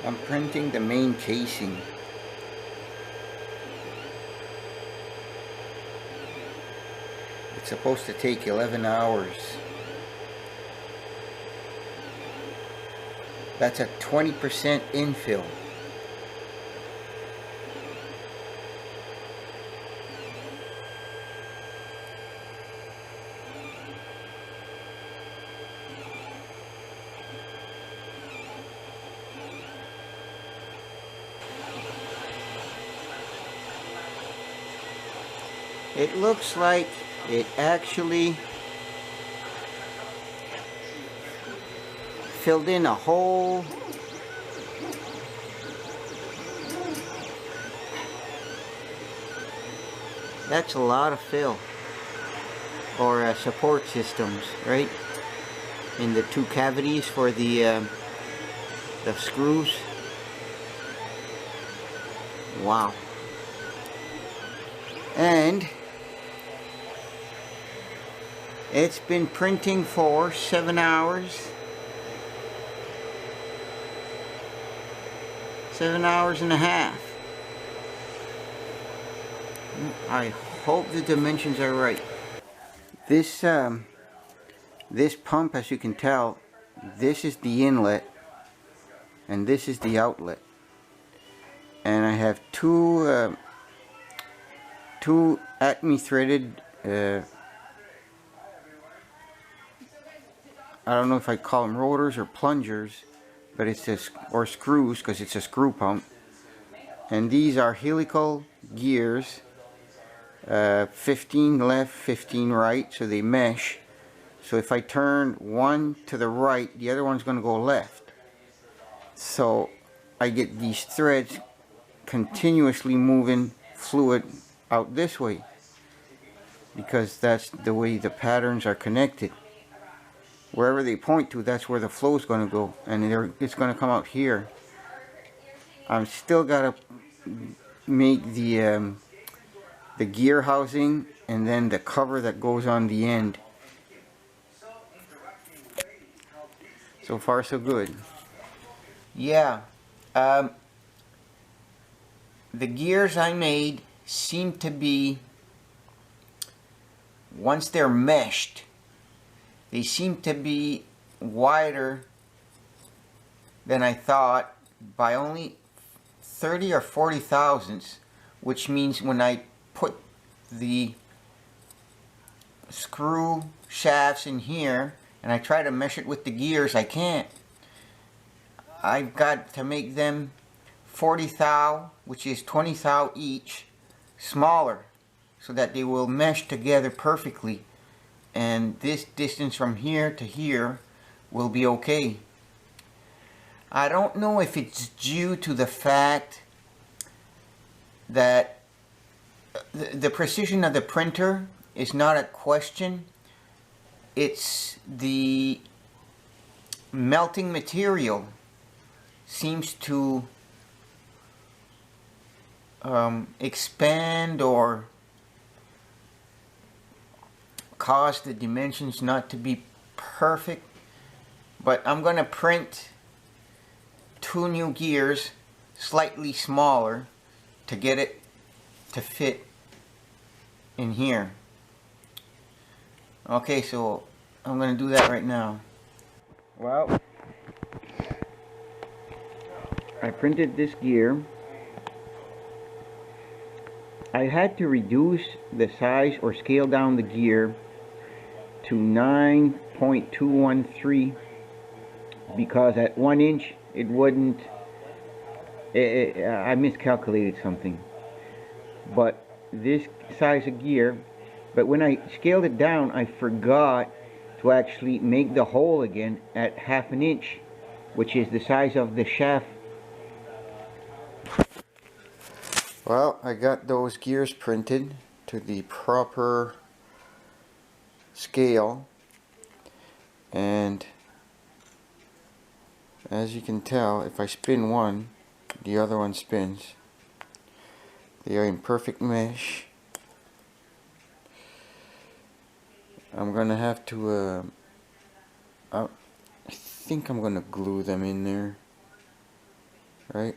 I'm printing the main casing. It's supposed to take 11 hours. That's a 20% infill. It looks like it actually filled in a hole. That's a lot of fill, or support systems, right? In the two cavities for the screws. Wow. And it's been printing for 7 hours. 7 hours and a half. I hope the dimensions are right. This this pump, as you can tell, this is the inlet and this is the outlet. And I have two Acme threaded I don't know if I call them rotors or plungers, but it's or screws, because it's a screw pump. And these are helical gears, 15 left, 15 right, so they mesh. So if I turn one to the right, the other one's going to go left. So I get these threads continuously moving fluid out this way, because that's the way the patterns are connected. Wherever they point to, that's where the flow is going to go, and it's going to come out here. I'm still got to make the gear housing and then the cover that goes on the end. So far so good. Yeah, the gears I made seem to be, once they're meshed, they seem to be wider than I thought by only 30 or 40 thousandths, which means when I put the screw shafts in here and I try to mesh it with the gears, I can't. I've got to make them 40 thou, which is 20 thou each, smaller, so that they will mesh together perfectly. And this distance from here to here will be okay. I don't know if it's due to the fact that the precision of the printer is not a question. It's the melting material seems to expand or cause the dimensions not to be perfect. But I'm going to print two new gears slightly smaller to get it to fit in here. Okay, so I'm going to do that right now. Well, I printed this gear. I had to reduce the size or scale down the gear to 9.213 because at 1 inch it wouldn't, I miscalculated something. But this size of gear, but when I scaled it down, I forgot to actually make the hole again at 1/2 inch, which is the size of the shaft. Well, I got those gears printed to the proper scale, and as you can tell, if I spin one, the other one spins. They are in perfect mesh. I'm gonna have to I think I'm gonna glue them in there. right?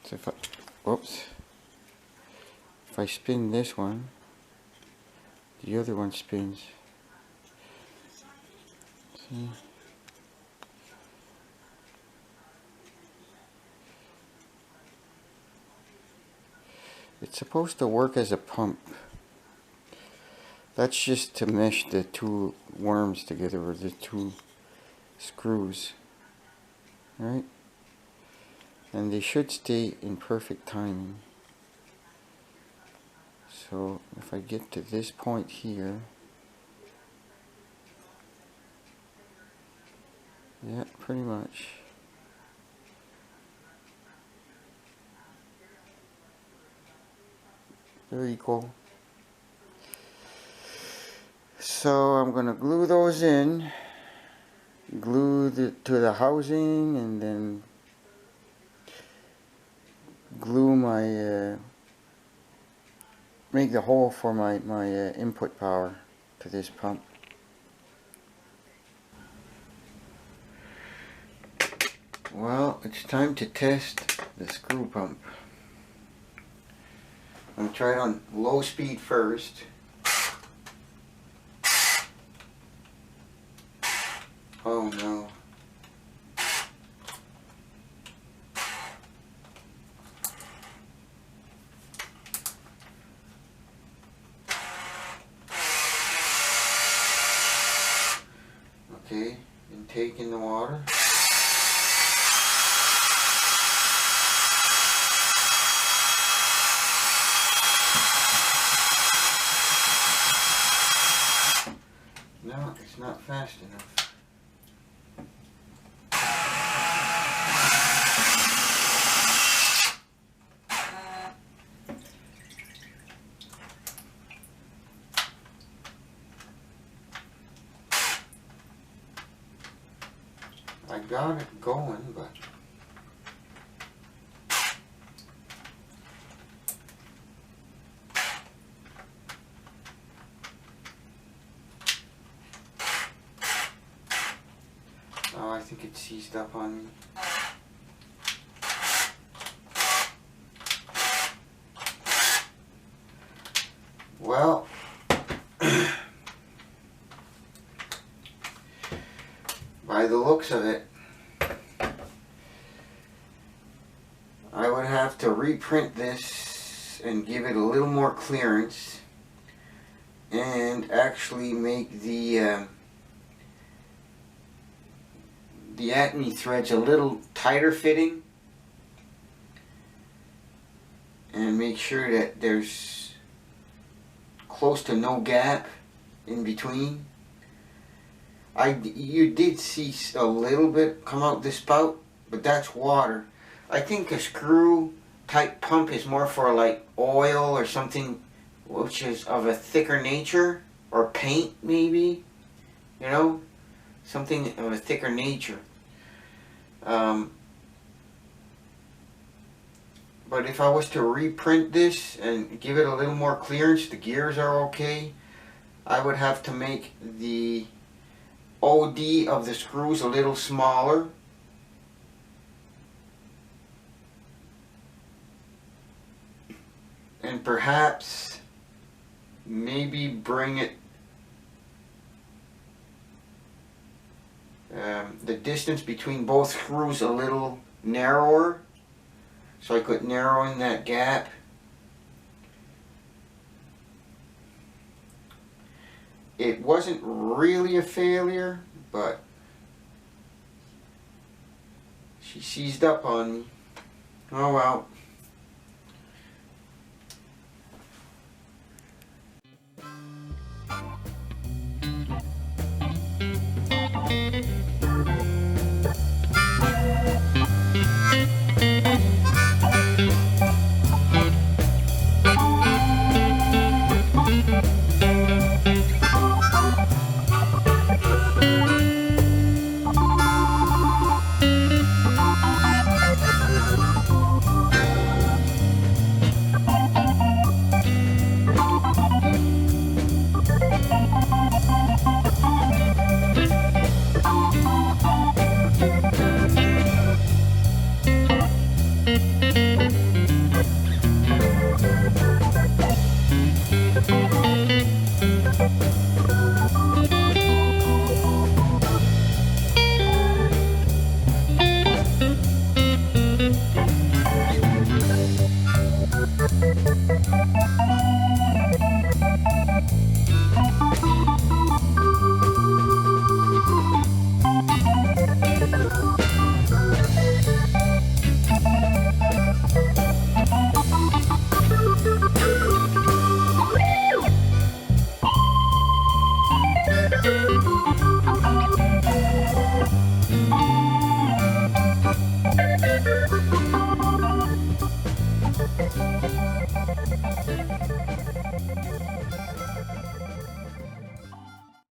So if I, whoops, if I spin this one, the other one spins. See? It's supposed to work as a pump. That's just to mesh the two worms together, or the two screws, right? And they should stay in perfect timing. So if I get to this point here, yeah, pretty much. They're equal. So I'm going to glue those in, glue to the housing, and then glue my, make the hole for my input power to this pump. Well, it's time to test the screw pump. I'm going to try it on low speed first. Oh no. Okay, intake in the water. No, it's not fast enough. I got it going, but oh, I think it seized up on me. Well, by the looks of it, I would have to reprint this and give it a little more clearance and actually make the acme threads a little tighter fitting, and make sure that there's close to no gap in between. You did see a little bit come out this spout, but that's water. I think a screw type pump is more for like oil or something which is of a thicker nature, or paint maybe, you know, something of a thicker nature. But if I was to reprint this and give it a little more clearance, the gears are okay, I would have to make the OD of the screws a little smaller. And perhaps maybe bring it the distance between both screws a little narrower, so I could narrow in that gap. It wasn't really a failure, but she seized up on me. Oh well.